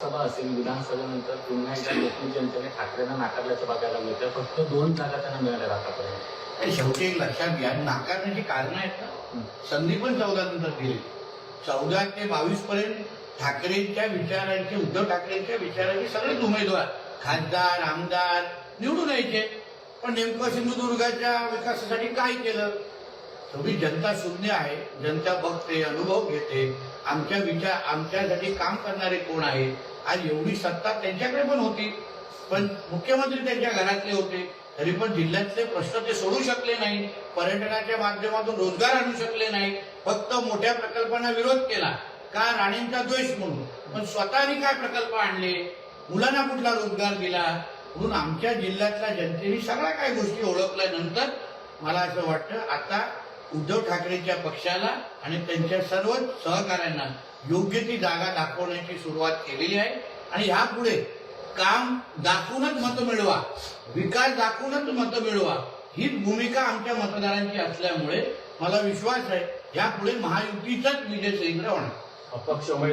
विधानसभा असेल, विधानसभेनंतर पुन्हा एकदा लोकमत जनतेने ठाकरेंना नाकारल्याचं बघायला मिळतं. फक्त 2 जागा त्यांना मिळाल्या आतापर्यंत. आणि शेवटी एक लक्षात घ्या, नाकारण्याची कारण आहेत ना. संधी पण 14 नंतर दिली. 14 ते 22 पर्यंत ठाकरेंच्या विचारांचे, उद्धव ठाकरेंच्या विचारांचे सगळेच उमेदवार खासदार आमदार निवडून यायचे. पण नेमकं सिंधुदुर्गाच्या विकासासाठी काय केलं? शेवटी जनता शून्य आहे. जनता बघते, अनुभव घेते. आमच्यासाठी काम करणारे कोण आहे? आज एवढी सत्ता त्यांच्याकडे पण होती, पण मुख्यमंत्री त्यांच्या घरातले होते. तरी पण जिल्ह्यातले प्रश्न ते सोडू शकले नाही. पर्यटनाच्या माध्यमातून रोजगार आणू शकले नाही. फक्त मोठ्या प्रकल्पांना विरोध केला का? राणेंचा द्वेष म्हणून. पण स्वतःनी काय प्रकल्प आणले? मुलांना कुठला रोजगार दिला? म्हणून आमच्या जिल्ह्यातल्या जनतेने सगळ्या काही गोष्टी ओळखल्यानंतर मला असं वाटतं आता उद्धव ठाकरेंच्या पक्षाला आणि त्यांच्या सर्व सहकाऱ्यांना योग्य ती जागा दाखवण्याची सुरुवात केलेली आहे. आणि ह्यापुढे काम दाखवूनच मतं मिळवा, विकास दाखवूनच मतं मिळवा, हीच भूमिका आमच्या मतदारांची असल्यामुळे मला विश्वास आहे यापुढे महायुतीचाच विजय सैन्य होणार. अपक्ष उमेदवार